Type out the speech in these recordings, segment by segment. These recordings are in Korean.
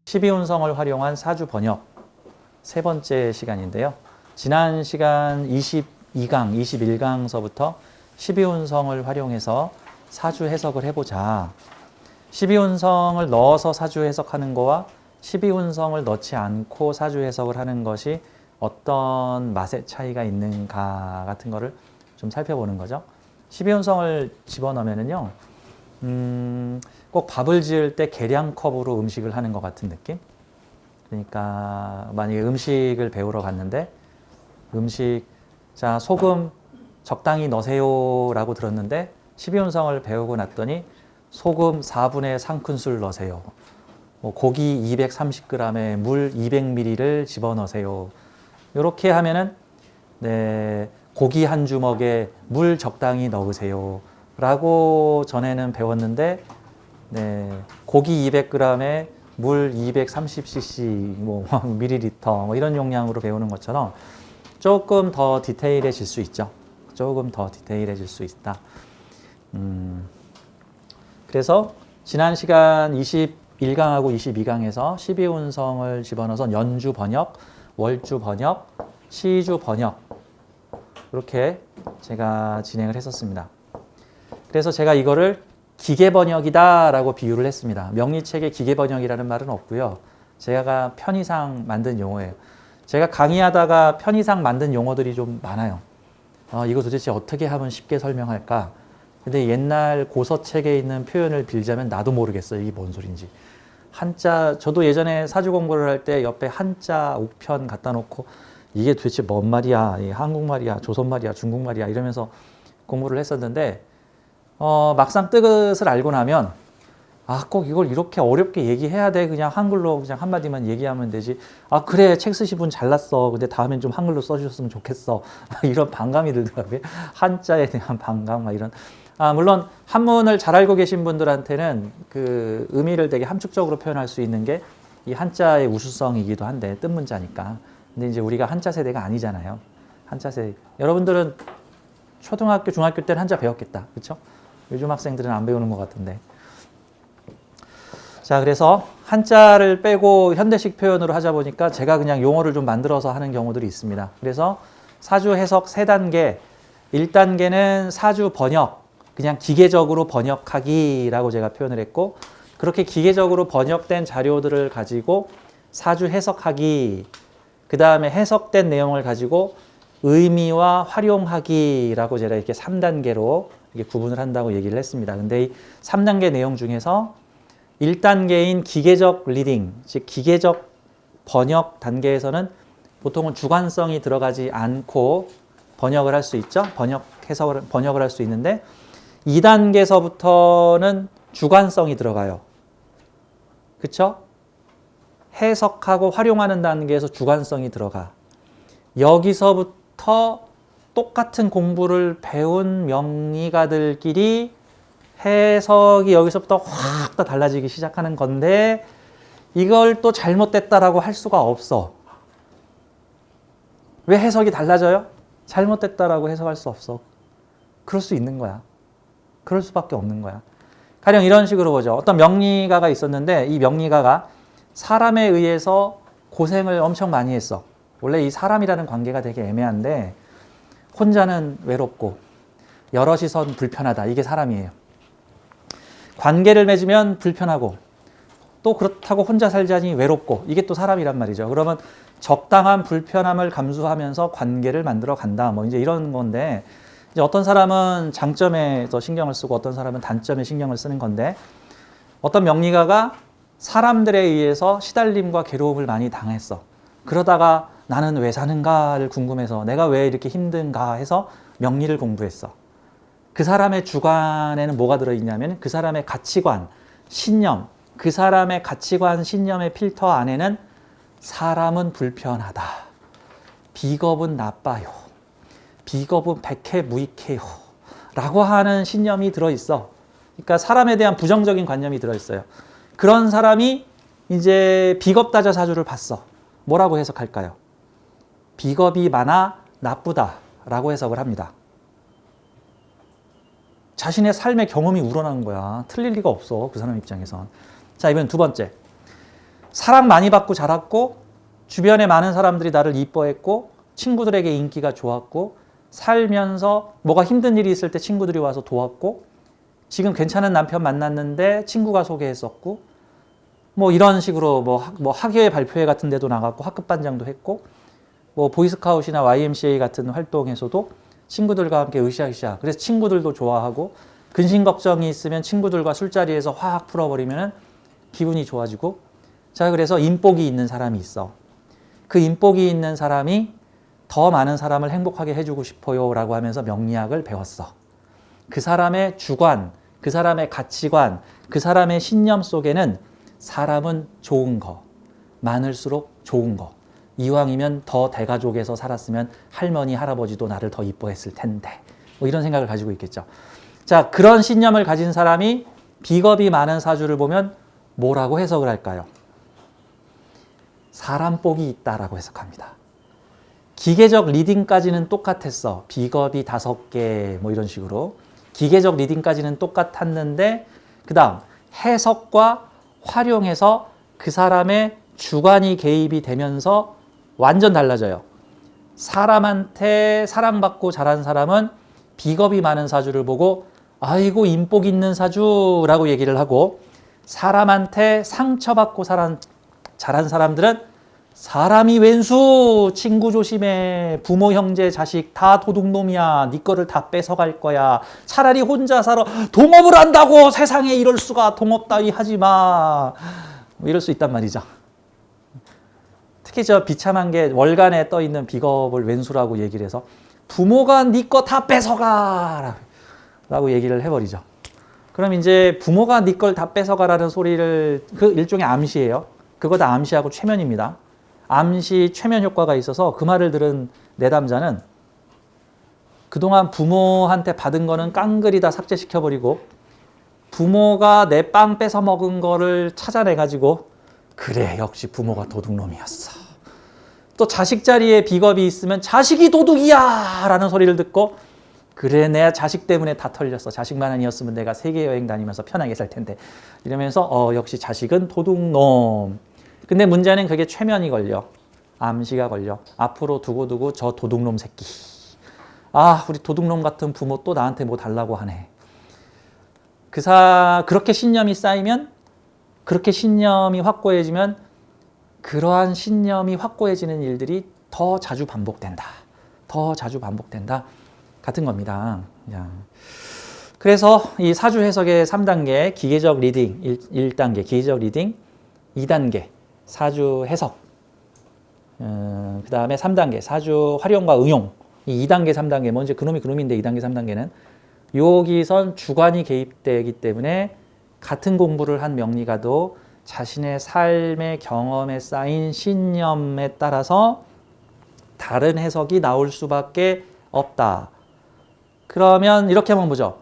십이운성을 활용한 사주 번역 세 번째 시간인데요. 지난 시간 22강, 21강서부터 십이운성을 활용해서 사주 해석을 해보자. 십이운성을 넣어서 사주 해석하는 거와 십이운성을 넣지 않고 사주 해석을 하는 것이 어떤 맛의 차이가 있는가 같은 거를 좀 살펴보는 거죠. 십이운성을 집어넣으면은요, 꼭 밥을 지을 때 계량컵으로 음식을 하는 것 같은 느낌? 그러니까 만약에 음식을 배우러 갔는데 자, 소금 적당히 넣으세요 라고 들었는데 십이운성을 배우고 났더니 소금 4분의 3큰술 넣으세요. 고기 230g에 물 200ml를 집어넣으세요. 이렇게 하면은 네, 고기 한 주먹에 물 적당히 넣으세요 라고 전에는 배웠는데 네, 고기 200g에 물 230cc 밀리리터 이런 용량으로 배우는 것처럼 조금 더 디테일해질 수 있죠. 조금 더 디테일해질 수 있다. 그래서 지난 시간 21강하고 22강에서 십이운성을 집어넣어서 연주 번역, 월주 번역, 시주 번역 이렇게 제가 진행을 했었습니다. 그래서 제가 이거를 기계 번역이다 라고 비유를 했습니다. 명리책에 기계 번역이라는 말은 없고요. 제가 편의상 만든 용어예요. 제가 강의하다가 편의상 만든 용어들이 좀 많아요. 이거 도대체 어떻게 하면 쉽게 설명할까? 근데 옛날 고서책에 있는 표현을 빌자면 나도 모르겠어요. 이게 뭔 소린지. 한자, 저도 예전에 사주 공부를 할 때 옆에 한자 옥편 갖다 놓고 이게 도대체 뭔 말이야? 한국말이야? 조선말이야? 중국말이야? 이러면서 공부를 했었는데 막상 뜻을 알고 나면 꼭 이걸 이렇게 어렵게 얘기해야 돼. 그냥 한글로 그냥 한마디만 얘기하면 되지. 그래. 책 쓰신 분 잘났어. 근데 다음엔 좀 한글로 써주셨으면 좋겠어. 이런 반감이 들더라고요. 한자에 대한 반감, 이런. 물론 한문을 잘 알고 계신 분들한테는 그 의미를 되게 함축적으로 표현할 수 있는 게 이 한자의 우수성이기도 한데, 뜻문자니까. 근데 이제 우리가 한자 세대가 아니잖아요. 한자 세대. 여러분들은 초등학교, 중학교 때는 한자 배웠겠다. 그렇죠? 요즘 학생들은 안 배우는 것 같은데. 자, 그래서 한자를 빼고 현대식 표현으로 하자 보니까 제가 그냥 용어를 좀 만들어서 하는 경우들이 있습니다. 그래서 사주 해석 3단계, 1단계는 사주 번역, 그냥 기계적으로 번역하기라고 제가 표현을 했고, 그렇게 기계적으로 번역된 자료들을 가지고 사주 해석하기, 그 다음에 해석된 내용을 가지고 의미와 활용하기라고 제가 이렇게 3단계로 이렇게 구분을 한다고 얘기를 했습니다. 근데 이 3단계 내용 중에서 1단계인 기계적 리딩, 즉 기계적 번역 단계에서는 보통은 주관성이 들어가지 않고 번역을 할 수 있죠. 번역을 할 수 있는데 2단계서부터는 주관성이 들어가요. 그렇죠? 해석하고 활용하는 단계에서 주관성이 들어가. 여기서부터 똑같은 공부를 배운 명의가들끼리 해석이 여기서부터 확 더 달라지기 시작하는 건데 이걸 또 잘못됐다라고 할 수가 없어. 왜 해석이 달라져요? 잘못됐다라고 해석할 수 없어. 그럴 수 있는 거야. 그럴 수밖에 없는 거야. 가령 이런 식으로 보죠. 어떤 명리가가 있었는데 이 명리가가 사람에 의해서 고생을 엄청 많이 했어. 원래 이 사람이라는 관계가 되게 애매한데 혼자는 외롭고 여럿이선 불편하다. 이게 사람이에요. 관계를 맺으면 불편하고 또 그렇다고 혼자 살자니 외롭고 이게 또 사람이란 말이죠. 그러면 적당한 불편함을 감수하면서 관계를 만들어 간다. 이제 이런 건데 이제 어떤 사람은 장점에 더 신경을 쓰고 어떤 사람은 단점에 신경을 쓰는 건데 어떤 명리가가 사람들에 의해서 시달림과 괴로움을 많이 당했어. 그러다가 나는 왜 사는가를 궁금해서 내가 왜 이렇게 힘든가 해서 명리를 공부했어. 그 사람의 주관에는 뭐가 들어있냐면 그 사람의 가치관, 신념, 그 사람의 가치관, 신념의 필터 안에는 사람은 불편하다. 비겁은 나빠요. 비겁은 백해무익해요. 라고 하는 신념이 들어있어. 그러니까 사람에 대한 부정적인 관념이 들어있어요. 그런 사람이 이제 비겁다자 사주를 봤어. 뭐라고 해석할까요? 비겁이 많아 나쁘다 있다라고 해석을 합니다. 자신의 삶의 경험이 우러나는 거야. 틀릴 리가 없어. 그 사람 입장에선. 자, 이번 두 번째. 사랑 많이 받고 자랐고 주변에 많은 사람들이 나를 이뻐했고 친구들에게 인기가 좋았고 살면서 뭐가 힘든 일이 있을 때 친구들이 와서 도왔고 지금 괜찮은 남편 만났는데 친구가 소개했었고 뭐 이런 식으로 뭐 학예회 발표회 같은 데도 나갔고 학급 반장도 했고 뭐 보이스카웃이나 YMCA 같은 활동에서도 친구들과 함께 으쌰으쌰. 그래서 친구들도 좋아하고 근심 걱정이 있으면 친구들과 술자리에서 확 풀어버리면 기분이 좋아지고 자, 그래서 인복이 있는 사람이 있어. 그 인복이 있는 사람이 더 많은 사람을 행복하게 해주고 싶어요 라고 하면서 명리학을 배웠어. 그 사람의 주관, 그 사람의 가치관, 그 사람의 신념 속에는 사람은 좋은 거, 많을수록 좋은 거. 이왕이면 더 대가족에서 살았으면 할머니, 할아버지도 나를 더 이뻐했을 텐데. 뭐 이런 생각을 가지고 있겠죠. 자, 그런 신념을 가진 사람이 비겁이 많은 사주를 보면 뭐라고 해석을 할까요? 사람 복이 있다라고 해석합니다. 기계적 리딩까지는 똑같았어. 비겁이 5개 뭐 이런 식으로. 기계적 리딩까지는 똑같았는데 그 다음 해석과 활용해서 그 사람의 주관이 개입이 되면서 완전 달라져요. 사람한테 사랑받고 자란 사람은 비겁이 많은 사주를 보고 아이고 인복 있는 사주라고 얘기를 하고 사람한테 상처받고 자란 사람들은 사람이 왼수, 친구 조심해, 부모, 형제, 자식 다 도둑놈이야, 네 거를 다 뺏어갈 거야, 차라리 혼자 살아, 동업을 한다고 세상에 이럴 수가, 동업 따위 하지 마, 뭐 이럴 수 있단 말이죠. 특히 저 비참한 게 월간에 떠 있는 비겁을 왼수라고 얘기를 해서 부모가 네 거 다 뺏어가 라고 얘기를 해버리죠. 그럼 이제 부모가 네 걸 다 뺏어가라는 소리를 그 일종의 암시예요. 그거 다 암시하고 최면입니다. 암시 최면 효과가 있어서 그 말을 들은 내담자는 그동안 부모한테 받은 거는 깡그리 다 삭제시켜버리고 부모가 내 빵 뺏어 먹은 거를 찾아내가지고 그래 역시 부모가 도둑놈이었어. 또 자식 자리에 비겁이 있으면 자식이 도둑이야 라는 소리를 듣고 그래 내 자식 때문에 다 털렸어. 자식만 아니었으면 내가 세계 여행 다니면서 편하게 살 텐데 이러면서 역시 자식은 도둑놈. 근데 문제는 그게 최면이 걸려. 암시가 걸려. 앞으로 두고두고 저 도둑놈 새끼. 아 우리 도둑놈 같은 부모 또 나한테 뭐 달라고 하네. 그렇게 신념이 쌓이면 그렇게 신념이 확고해지면 그러한 신념이 확고해지는 일들이 더 자주 반복된다. 더 자주 반복된다. 같은 겁니다. 그래서 이 사주 해석의 3단계 기계적 리딩 1단계 기계적 리딩 2단계 사주 해석 그 다음에 3단계 사주 활용과 응용 이 2단계 3단계 뭐 이제 그놈이 그놈인데 2단계 3단계는 여기선 주관이 개입되기 때문에 같은 공부를 한 명리가도 자신의 삶의 경험에 쌓인 신념에 따라서 다른 해석이 나올 수밖에 없다. 그러면 이렇게 한번 보죠.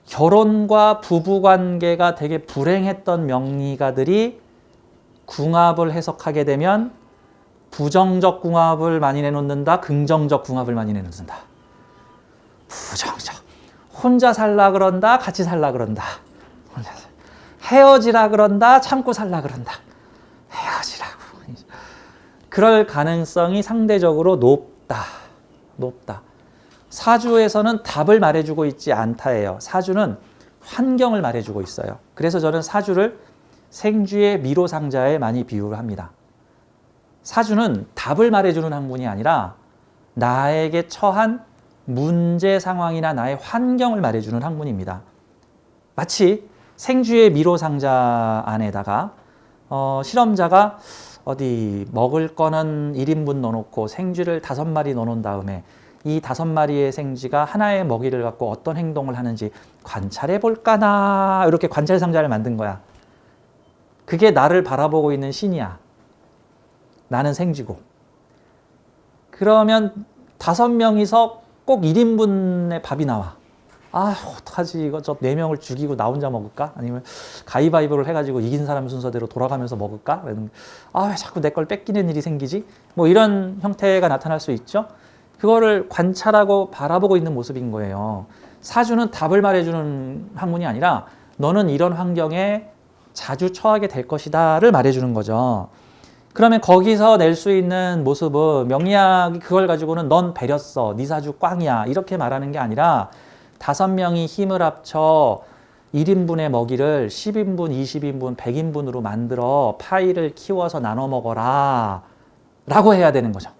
결혼과 부부관계가 되게 불행했던 명리가들이 궁합을 해석하게 되면 부정적 궁합을 많이 내놓는다. 긍정적 궁합을 많이 내놓는다. 부정적. 혼자 살라 그런다. 같이 살라 그런다. 헤어지라 그런다. 참고 살라 그런다. 헤어지라고. 그럴 가능성이 상대적으로 높다. 높다. 사주에서는 답을 말해주고 있지 않다예요. 사주는 환경을 말해주고 있어요. 그래서 저는 사주를 생쥐의 미로상자에 많이 비유를 합니다. 사주는 답을 말해주는 학문이 아니라 나에게 처한 문제 상황이나 나의 환경을 말해주는 학문입니다. 마치 생쥐의 미로상자 안에다가 실험자가 어디 먹을 거는 1인분 넣어놓고 생쥐를 5마리 넣어놓은 다음에 이 5마리의 생쥐가 하나의 먹이를 갖고 어떤 행동을 하는지 관찰해 볼까나 이렇게 관찰 상자를 만든 거야. 그게 나를 바라보고 있는 신이야. 나는 생쥐고. 그러면 5명이서 꼭 1인분의 밥이 나와. 아 어떡하지 이거 저 4명을 죽이고 나 혼자 먹을까? 아니면 가위바위보를 해가지고 이긴 사람 순서대로 돌아가면서 먹을까? 아 왜 자꾸 내 걸 뺏기는 일이 생기지? 뭐 이런 형태가 나타날 수 있죠. 그거를 관찰하고 바라보고 있는 모습인 거예요. 사주는 답을 말해주는 학문이 아니라 너는 이런 환경에 자주 처하게 될 것이다를 말해주는 거죠. 그러면 거기서 낼 수 있는 모습은 명리학이 그걸 가지고는 넌 배렸어, 네 사주 꽝이야 이렇게 말하는 게 아니라 5명이 힘을 합쳐 1인분의 먹이를 10인분, 20인분, 100인분으로 만들어 파이를 키워서 나눠 먹어라 라고 해야 되는 거죠.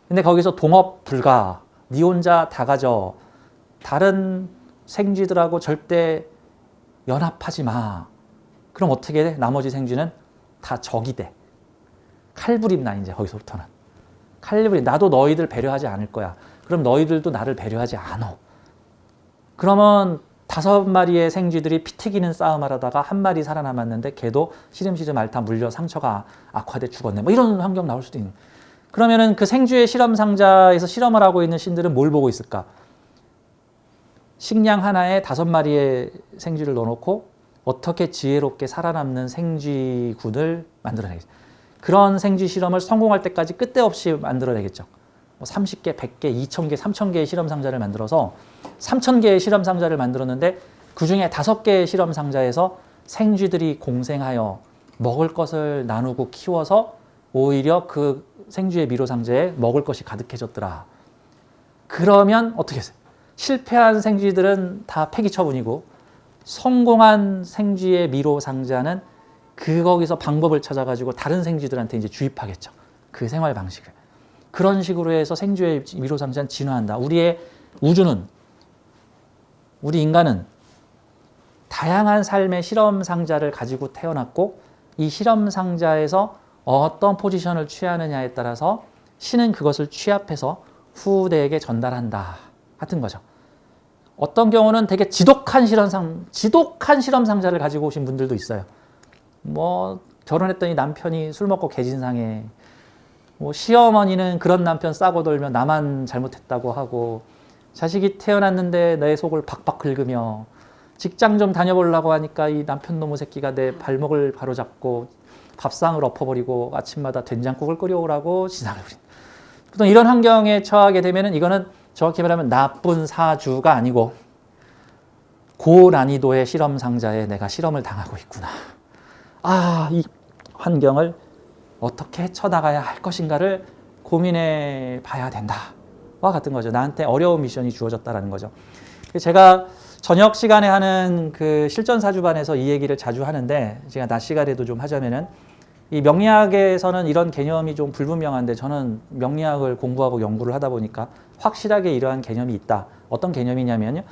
근데 거기서 동업 불가, 네 혼자 다 가져, 다른 생쥐들하고 절대 연합하지 마. 그럼 어떻게 돼? 나머지 생쥐는 다 적이 돼. 칼부림 나 이제 거기서부터는. 칼부림. 나도 너희들 배려하지 않을 거야. 그럼 너희들도 나를 배려하지 않어. 그러면 5마리의 생쥐들이 피 튀기는 싸움을 하다가 한 마리 살아남았는데 걔도 시름시름 앓다 물려 상처가 악화돼 죽었네. 뭐 이런 환경 나올 수도 있는. 그러면은 그 생쥐의 실험 상자에서 실험을 하고 있는 신들은 뭘 보고 있을까? 식량 하나에 5마리의 생쥐를 넣어놓고 어떻게 지혜롭게 살아남는 생쥐군을 만들어내겠죠. 그런 생쥐 실험을 성공할 때까지 끝대 없이 만들어내겠죠. 30개, 100개, 2000개, 3000개의 실험 상자를 만들어서 3000개의 실험 상자를 만들었는데 그중에 5개의 실험 상자에서 생쥐들이 공생하여 먹을 것을 나누고 키워서 오히려 그 생쥐의 미로 상자에 먹을 것이 가득해졌더라. 그러면 어떻게 했어요? 실패한 생쥐들은 다 폐기 처분이고 성공한 생쥐의 미로 상자는 거기서 방법을 찾아가지고 다른 생쥐들한테 이제 주입하겠죠. 그 생활 방식을. 그런 식으로 해서 생쥐의 미로 상자는 진화한다. 우리의 우주는, 우리 인간은 다양한 삶의 실험 상자를 가지고 태어났고 이 실험 상자에서 어떤 포지션을 취하느냐에 따라서 신은 그것을 취합해서 후대에게 전달한다. 같은 거죠. 어떤 경우는 되게 지독한 실험 상자를 가지고 오신 분들도 있어요. 뭐 결혼했더니 남편이 술 먹고 개진상해. 뭐 시어머니는 그런 남편 싸고 돌면 나만 잘못했다고 하고 자식이 태어났는데 내 속을 박박 긁으며 직장 좀 다녀보려고 하니까 이 남편 놈의 새끼가 내 발목을 바로잡고 밥상을 엎어버리고 아침마다 된장국을 끓여오라고 지상을 부린. 보통 이런 환경에 처하게 되면은 이거는 정확히 말하면 나쁜 사주가 아니고 고난이도의 실험 상자에 내가 실험을 당하고 있구나. 이 환경을 어떻게 헤쳐나가야 할 것인가를 고민해 봐야 된다와 같은 거죠. 나한테 어려운 미션이 주어졌다라는 거죠. 제가 저녁 시간에 하는 그 실전 사주반에서 이 얘기를 자주 하는데 제가 낮 시간에도 좀 하자면은 이 명리학에서는 이런 개념이 좀 불분명한데 저는 명리학을 공부하고 연구를 하다 보니까 확실하게 이러한 개념이 있다. 어떤 개념이냐면요.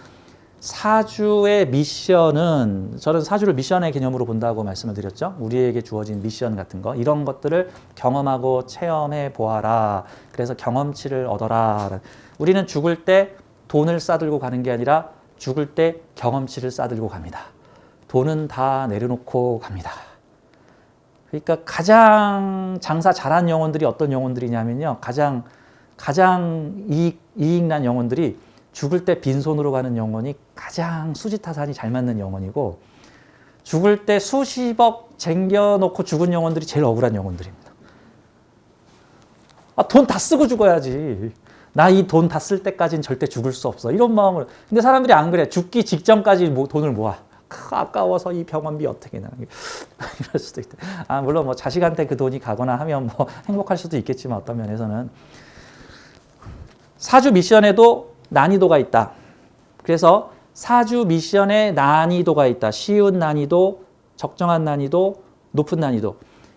사주의 미션은 저는 사주를 미션의 개념으로 본다고 말씀을 드렸죠. 우리에게 주어진 미션 같은 거 이런 것들을 경험하고 체험해 보아라. 그래서 경험치를 얻어라. 우리는 죽을 때 돈을 싸들고 가는 게 아니라 죽을 때 경험치를 싸들고 갑니다. 돈은 다 내려놓고 갑니다. 그러니까 가장 장사 잘한 영혼들이 어떤 영혼들이냐면요. 가장 이익난 영혼들이 죽을 때 빈손으로 가는 영혼이 가장 수지타산이 잘 맞는 영혼이고 죽을 때 수십억 쟁겨놓고 죽은 영혼들이 제일 억울한 영혼들입니다. 돈 다 쓰고 죽어야지. 나 이 돈 다 쓸 때까지는 절대 죽을 수 없어. 이런 마음으로. 근데 사람들이 안 그래. 죽기 직전까지 돈을 모아. 아까워서 이 병원비 어떻게 나는 이럴 수도 있다. 물론 뭐 자식한테 그 돈이 가거나 하면 뭐 행복할 수도 있겠지만 어떤 면에서는 사주 미션에도 난이도가 있다. 그래서 사주 미션에 난이도가 있다. 쉬운 난이도, 적정한 난이도, 높은 난이도.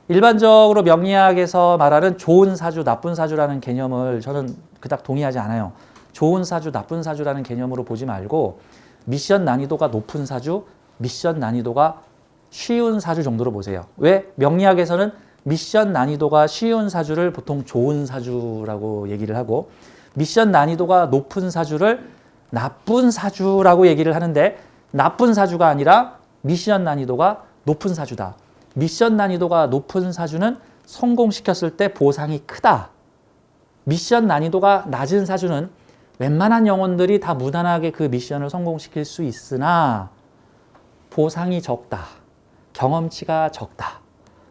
일반적으로 명리학에서 말하는 좋은 사주, 나쁜 사주라는 개념을 저는 그닥 동의하지 않아요. 좋은 사주, 나쁜 사주라는 개념으로 보지 말고 미션 난이도가 높은 사주, 미션 난이도가 쉬운 사주 정도로 보세요. 왜? 명리학에서는 미션 난이도가 쉬운 사주를 보통 좋은 사주라고 얘기를 하고 미션 난이도가 높은 사주를 나쁜 사주라고 얘기를 하는데 나쁜 사주가 아니라 미션 난이도가 높은 사주다. 미션 난이도가 높은 사주는 성공시켰을 때 보상이 크다. 미션 난이도가 낮은 사주는 웬만한 영혼들이 다 무난하게 그 미션을 성공시킬 수 있으나 보상이 적다. 경험치가 적다.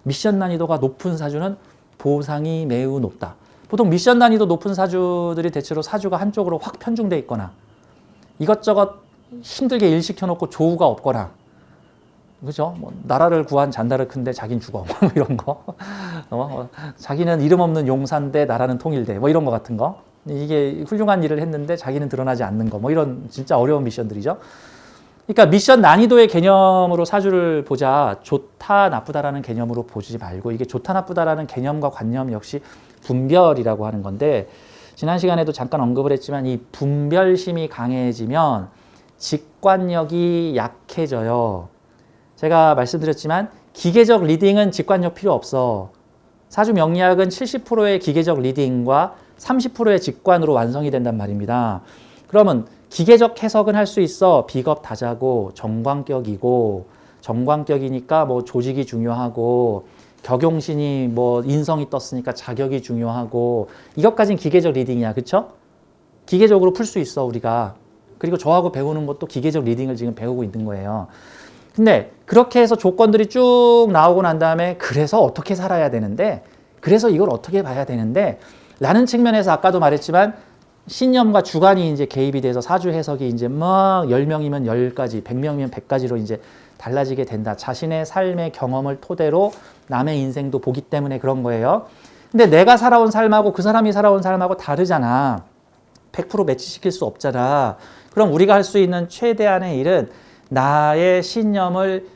미션 난이도가 높은 사주는 보상이 매우 높다. 보통 미션 난이도 높은 사주들이 대체로 사주가 한쪽으로 확 편중돼 있거나 이것저것 힘들게 일 시켜놓고 조우가 없거나 그죠? 뭐 나라를 구한 잔다르크인데 자긴 죽어 뭐 이런 거 자기는 이름 없는 용사인데 나라는 통일돼 뭐 이런 거 같은 거 이게 훌륭한 일을 했는데 자기는 드러나지 않는 거 뭐 이런 진짜 어려운 미션들이죠. 그러니까 미션 난이도의 개념으로 사주를 보자 좋다 나쁘다라는 개념으로 보지 말고 이게 좋다 나쁘다라는 개념과 관념 역시 분별이라고 하는 건데 지난 시간에도 잠깐 언급을 했지만 이 분별심이 강해지면 직관력이 약해져요. 제가 말씀드렸지만 기계적 리딩은 직관력 필요 없어. 사주 명리학은 70%의 기계적 리딩과 30%의 직관으로 완성이 된단 말입니다. 그러면 기계적 해석은 할 수 있어. 비겁다자고 정광격이고 정광격이니까 뭐 조직이 중요하고 격용신이 뭐 인성이 떴으니까 자격이 중요하고 이것까진 기계적 리딩이야. 그쵸? 기계적으로 풀 수 있어 우리가. 그리고 저하고 배우는 것도 기계적 리딩을 지금 배우고 있는 거예요. 근데 그렇게 해서 조건들이 쭉 나오고 난 다음에 그래서 어떻게 살아야 되는데 그래서 이걸 어떻게 봐야 되는데 라는 측면에서 아까도 말했지만 신념과 주관이 이제 개입이 돼서 사주 해석이 이제 막 10명이면 10가지, 100명이면 100가지로 이제 달라지게 된다. 자신의 삶의 경험을 토대로 남의 인생도 보기 때문에 그런 거예요. 근데 내가 살아온 삶하고 그 사람이 살아온 삶하고 다르잖아. 100% 매치시킬 수 없잖아. 그럼 우리가 할 수 있는 최대한의 일은 나의 신념을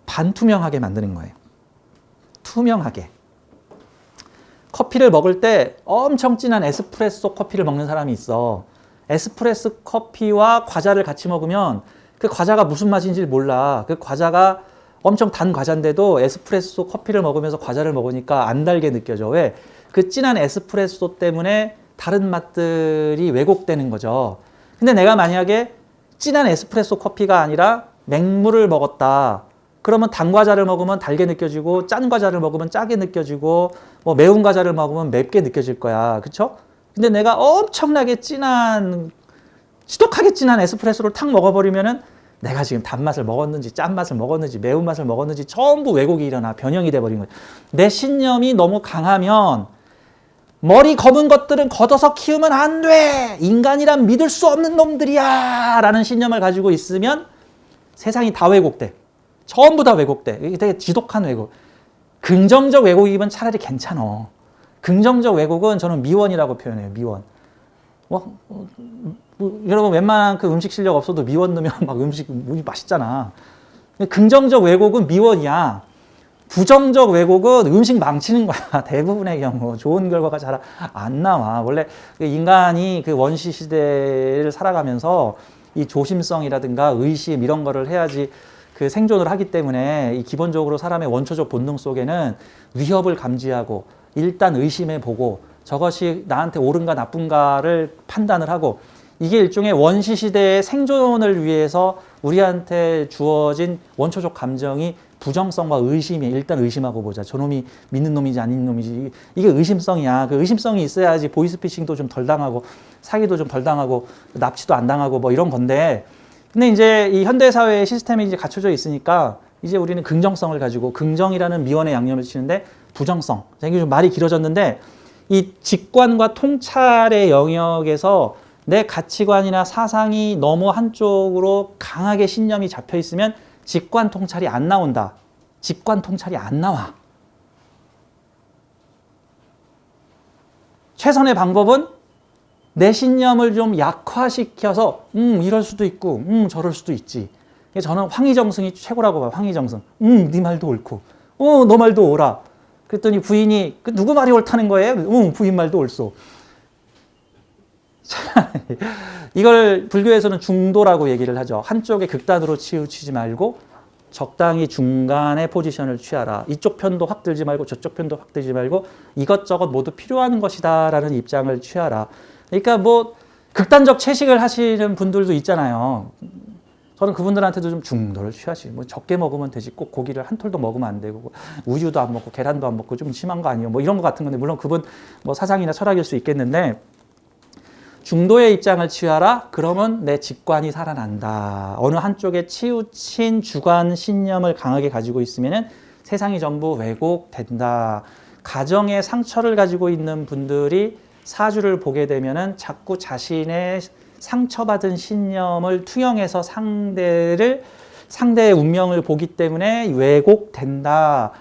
반투명하게 만드는 거예요. 투명하게. 커피를 먹을 때 엄청 진한 에스프레소 커피를 먹는 사람이 있어. 에스프레소 커피와 과자를 같이 먹으면 그 과자가 무슨 맛인지 몰라. 그 과자가 엄청 단 과자인데도 에스프레소 커피를 먹으면서 과자를 먹으니까 안 달게 느껴져. 왜? 그 진한 에스프레소 때문에 다른 맛들이 왜곡되는 거죠. 근데 내가 만약에 진한 에스프레소 커피가 아니라 맹물을 먹었다. 그러면 단 과자를 먹으면 달게 느껴지고 짠 과자를 먹으면 짜게 느껴지고 뭐 매운 과자를 먹으면 맵게 느껴질 거야. 그쵸? 근데 내가 엄청나게 지독하게 진한 에스프레소를 탁 먹어버리면은 내가 지금 단맛을 먹었는지 짠맛을 먹었는지 매운맛을 먹었는지 전부 왜곡이 일어나 변형이 돼버린 거야. 내 신념이 너무 강하면 머리 검은 것들은 걷어서 키우면 안 돼. 인간이란 믿을 수 없는 놈들이야. 라는 신념을 가지고 있으면 세상이 다 왜곡돼. 전부 다 왜곡돼. 이게 되게 지독한 왜곡. 긍정적 왜곡이면 차라리 괜찮아. 긍정적 왜곡은 저는 미원이라고 표현해요. 미원. 여러분 웬만한 그 음식 실력 없어도 미원 넣으면 막 음식 맛있잖아. 긍정적 왜곡은 미원이야. 부정적 왜곡은 음식 망치는 거야. 대부분의 경우 좋은 결과가 잘 안 나와. 원래 인간이 그 원시 시대를 살아가면서 이 조심성이라든가 의심 이런 거를 해야지 그 생존을 하기 때문에 이 기본적으로 사람의 원초적 본능 속에는 위협을 감지하고 일단 의심해 보고 저것이 나한테 옳은가 나쁜가를 판단을 하고 이게 일종의 원시 시대의 생존을 위해서 우리한테 주어진 원초적 감정이 부정성과 의심이 일단 의심하고 보자. 저놈이 믿는 놈인지 아닌 놈인지 이게 의심성이야. 그 의심성이 있어야지 보이스피싱도 좀 덜 당하고 사기도 좀 덜 당하고 납치도 안 당하고 뭐 이런 건데 근데 이제 이 현대 사회의 시스템이 이제 갖춰져 있으니까 이제 우리는 긍정성을 가지고 긍정이라는 미원의 양념을 치는데 부정성. 이게 좀 말이 길어졌는데 이 직관과 통찰의 영역에서 내 가치관이나 사상이 너무 한쪽으로 강하게 신념이 잡혀 있으면 직관 통찰이 안 나온다. 직관 통찰이 안 나와. 최선의 방법은 내 신념을 좀 약화시켜서 이럴 수도 있고 저럴 수도 있지. 저는 황희정승이 최고라고 봐요. 황희정승. 네 말도 옳고 너 말도 옳아. 그랬더니 부인이 누구 말이 옳다는 거예요? 부인 말도 옳소. 이걸 불교에서는 중도라고 얘기를 하죠. 한쪽에 극단으로 치우치지 말고 적당히 중간의 포지션을 취하라. 이쪽 편도 확 들지 말고 저쪽 편도 확 들지 말고 이것저것 모두 필요한 것이다 라는 입장을 취하라. 그러니까 뭐 극단적 채식을 하시는 분들도 있잖아요. 저는 그분들한테도 좀 중도를 취하시. 뭐 적게 먹으면 되지. 꼭 고기를 한 톨도 먹으면 안 되고 우유도 안 먹고 계란도 안 먹고 좀 심한 거 아니에요? 뭐 이런 거 같은 건데 물론 그분 뭐 사상이나 철학일 수 있겠는데 중도의 입장을 취하라. 그러면 내 직관이 살아난다. 어느 한쪽에 치우친 주관 신념을 강하게 가지고 있으면은 세상이 전부 왜곡된다. 가정의 상처를 가지고 있는 분들이 사주를 보게 되면은 자꾸 자신의 상처받은 신념을 투영해서 상대의 운명을 보기 때문에 왜곡된다.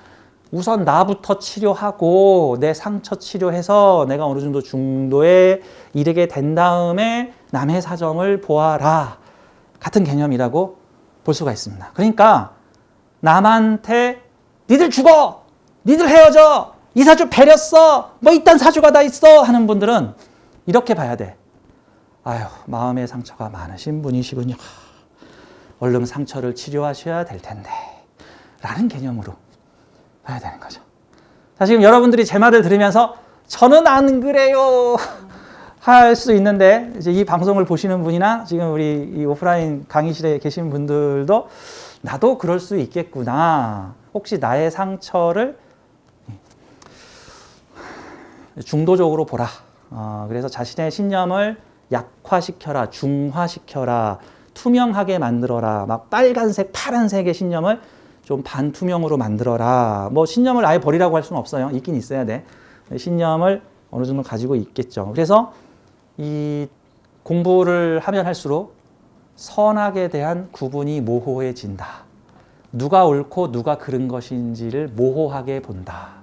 우선 나부터 치료하고 내 상처 치료해서 내가 어느 정도 중도에 이르게 된 다음에 남의 사정을 보아라. 같은 개념이라고 볼 수가 있습니다. 그러니까 남한테 니들 죽어! 니들 헤어져! 이 사주 배렸어! 뭐 이딴 사주가 다 있어! 하는 분들은 이렇게 봐야 돼. 아유, 마음의 상처가 많으신 분이시군요. 얼른 상처를 치료하셔야 될 텐데. 라는 개념으로 봐야 되는 거죠. 자, 지금 여러분들이 제 말을 들으면서 저는 안 그래요! 할 수 있는데, 이제 이 방송을 보시는 분이나 지금 우리 이 오프라인 강의실에 계신 분들도 나도 그럴 수 있겠구나. 혹시 나의 상처를 중도적으로 보라. 그래서 자신의 신념을 약화시켜라, 중화시켜라, 투명하게 만들어라. 막 빨간색, 파란색의 신념을 좀 반투명으로 만들어라. 뭐 신념을 아예 버리라고 할 수는 없어요. 있긴 있어야 돼. 신념을 어느 정도 가지고 있겠죠. 그래서 이 공부를 하면 할수록 선악에 대한 구분이 모호해진다. 누가 옳고 누가 그른 것인지를 모호하게 본다.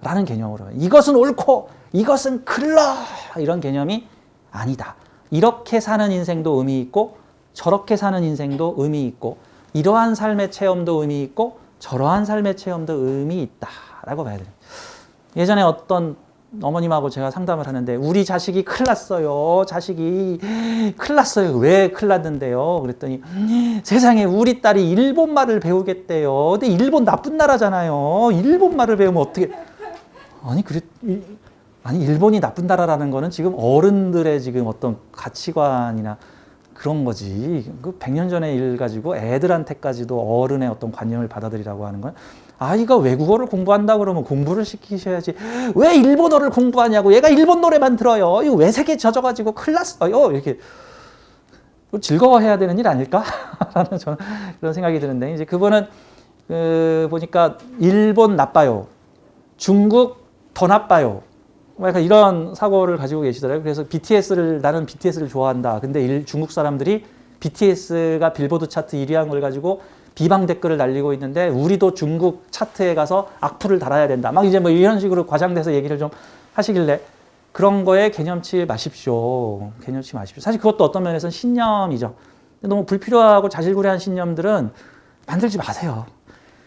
라는 개념으로. 이것은 옳고 이것은 글러! 이런 개념이 아니다. 이렇게 사는 인생도 의미 있고 저렇게 사는 인생도 의미 있고 이러한 삶의 체험도 의미 있고 저러한 삶의 체험도 의미 있다라고 봐야 돼요. 예전에 어떤 어머님하고 제가 상담을 하는데 우리 자식이 큰일 났어요. 자식이 큰일 났어요. 왜 큰일 났는데요? 그랬더니 세상에 우리 딸이 일본말을 배우겠대요. 근데 일본 나쁜 나라잖아요. 일본말을 배우면 어떻게 아니 일본이 나쁜 나라라는 거는 지금 어른들의 지금 어떤 가치관이나 그런 거지. 그 100년 전의 일 가지고 애들한테까지도 어른의 어떤 관념을 받아들이라고 하는 건 아이가 외국어를 공부한다 그러면 공부를 시키셔야지. 왜 일본어를 공부하냐고. 얘가 일본 노래만 들어요. 이거 외색에 젖어가지고 큰일 났어요. 이렇게 즐거워해야 되는 일 아닐까? 라는 저는 그런 생각이 드는데 이제 그분은 보니까 일본 나빠요. 중국 더 나빠요. 약간 이런 사고를 가지고 계시더라고요. 그래서 나는 BTS를 좋아한다. 근데 중국 사람들이 BTS가 빌보드 차트 1위 한 걸 가지고 비방 댓글을 날리고 있는데 우리도 중국 차트에 가서 악플을 달아야 된다. 막 이제 뭐 이런 식으로 과장돼서 얘기를 좀 하시길래 그런 거에 개념치 마십시오. 개념치 마십시오. 사실 그것도 어떤 면에서는 신념이죠. 너무 불필요하고 자질구레한 신념들은 만들지 마세요.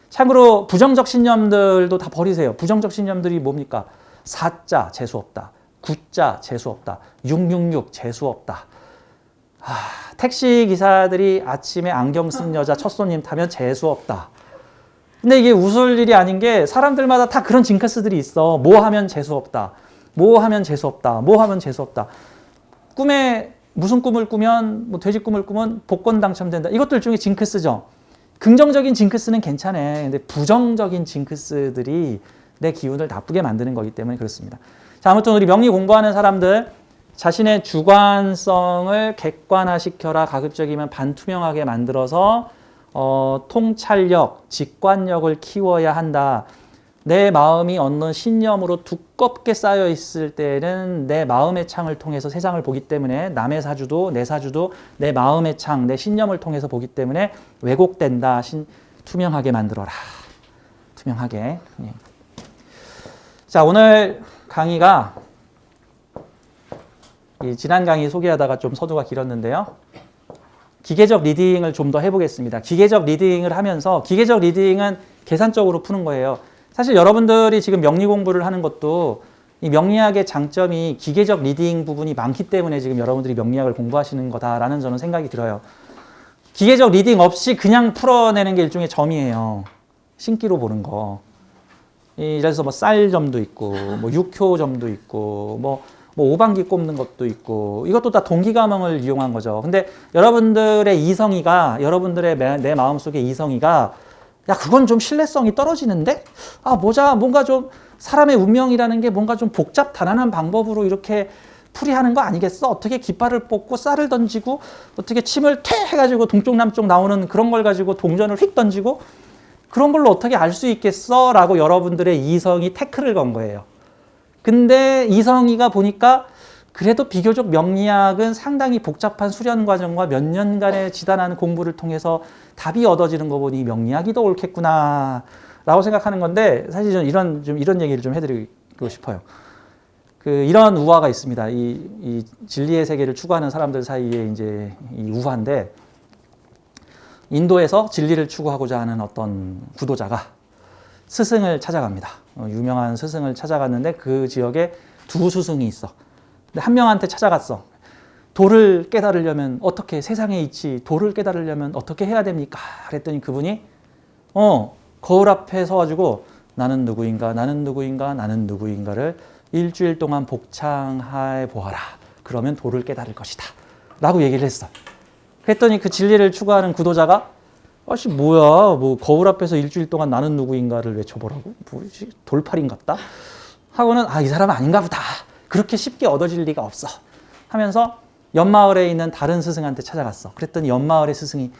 참고로 부정적 신념들도 다 버리세요. 부정적 신념들이 뭡니까? 4자 재수없다. 9자 재수없다. 666 재수없다. 택시 기사들이 아침에 안경 쓴 여자 첫 손님 타면 재수없다. 근데 이게 웃을 일이 아닌 게 사람들마다 다 그런 징크스들이 있어. 뭐 하면 재수없다. 뭐 하면 재수없다. 뭐 하면 재수없다. 꿈에 무슨 꿈을 꾸면 뭐 돼지 꿈을 꾸면 복권 당첨된다. 이것들 중에 징크스죠. 긍정적인 징크스는 괜찮아. 근데 부정적인 징크스들이 내 기운을 나쁘게 만드는 거기 때문에 그렇습니다. 자, 아무튼 우리 명리 공부하는 사람들 자신의 주관성을 객관화시켜라. 가급적이면 반투명하게 만들어서 통찰력, 직관력을 키워야 한다. 내 마음이 어느 신념으로 두껍게 쌓여 있을 때는 내 마음의 창을 통해서 세상을 보기 때문에 남의 사주도 내 사주도 내 마음의 창, 내 신념을 통해서 보기 때문에 왜곡된다. 투명하게 만들어라. 투명하게. 자, 오늘 강의가 지난 강의 소개하다가 좀 서두가 길었는데요. 기계적 리딩을 좀 더 해보겠습니다. 기계적 리딩을 하면서 기계적 리딩은 계산적으로 푸는 거예요. 사실 여러분들이 지금 명리 공부를 하는 것도 이 명리학의 장점이 기계적 리딩 부분이 많기 때문에 지금 여러분들이 명리학을 공부하시는 거다라는 저는 생각이 들어요. 기계적 리딩 없이 그냥 풀어내는 게 일종의 점이에요. 신기로 보는 거. 그래서 뭐 쌀점도 있고, 뭐 육효점도 있고, 뭐 오방기 꼽는 것도 있고, 이것도 다 동기감흥을 이용한 거죠. 근데 여러분들의 이성이가, 여러분들의 내 마음속의 이성이가, 야, 그건 좀 신뢰성이 떨어지는데? 뭔가 좀 사람의 운명이라는 게 뭔가 좀 복잡 단안한 방법으로 이렇게 풀이하는 거 아니겠어? 어떻게 깃발을 뽑고 쌀을 던지고, 어떻게 침을 퇴 해가지고 동쪽 남쪽 나오는 그런 걸 가지고 동전을 휙 던지고, 그런 걸로 어떻게 알 수 있겠어? 라고 여러분들의 이성이 태클을 건 거예요. 근데 이성이가 보니까 그래도 비교적 명리학은 상당히 복잡한 수련 과정과 몇 년간의 지단하는 공부를 통해서 답이 얻어지는 거 보니 명리학이 더 옳겠구나 라고 생각하는 건데, 사실 저는 이런 얘기를 좀 해드리고 싶어요. 이런 우화가 있습니다. 이 진리의 세계를 추구하는 사람들 사이에 이제 이 우화인데, 인도에서 진리를 추구하고자 하는 어떤 구도자가 스승을 찾아갑니다. 유명한 스승을 찾아갔는데 그 지역에 두 스승이 있어. 근데 한 명한테 찾아갔어. 도를 깨달으려면 어떻게, 세상의 이치, 도를 깨달으려면 어떻게 해야 됩니까? 그랬더니 그분이 거울 앞에 서가지고 나는 누구인가, 나는 누구인가, 나는 누구인가를 일주일 동안 복창해 보아라. 그러면 도를 깨달을 것이다. 라고 얘기를 했어. 그랬더니 그 진리를 추구하는 구도자가 아씨 뭐야, 뭐 거울 앞에서 일주일 동안 나는 누구인가를 외쳐보라고? 뭐지, 돌팔인갑다? 하고는 이 사람은 아닌가 보다. 그렇게 쉽게 얻어질 리가 없어. 하면서 옆마을에 있는 다른 스승한테 찾아갔어. 그랬더니 옆마을의 스승이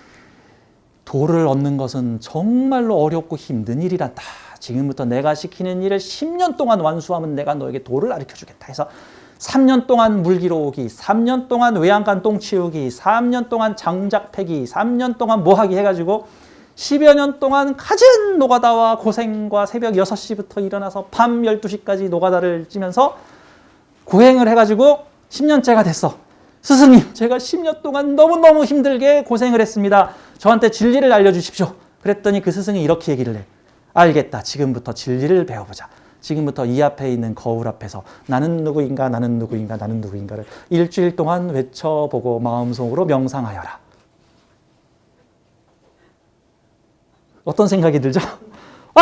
도를 얻는 것은 정말로 어렵고 힘든 일이란다. 지금부터 내가 시키는 일을 10년 동안 완수하면 내가 너에게 도를 가르쳐주겠다 해서 3년 동안 물기로 오기, 3년 동안 외양간 똥 치우기, 3년 동안 장작 패기, 3년 동안 뭐하기 해가지고 10여 년 동안 갖은 노가다와 고생과 새벽 6시부터 일어나서 밤 12시까지 노가다를 찌면서 고행을 해가지고 10년째가 됐어. 스승님, 제가 10년 동안 너무너무 힘들게 고생을 했습니다. 저한테 진리를 알려주십시오. 그랬더니 그 스승이 이렇게 얘기를 해. 알겠다. 지금부터 진리를 배워보자. 지금부터 이 앞에 있는 거울 앞에서 나는 누구인가, 나는 누구인가, 나는 누구인가를 일주일 동안 외쳐보고 마음속으로 명상하여라. 어떤 생각이 들죠?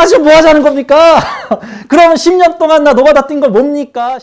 지금 뭐 하자는 겁니까? 그러면 10년 동안 나 노가다 뛴 거 뭡니까?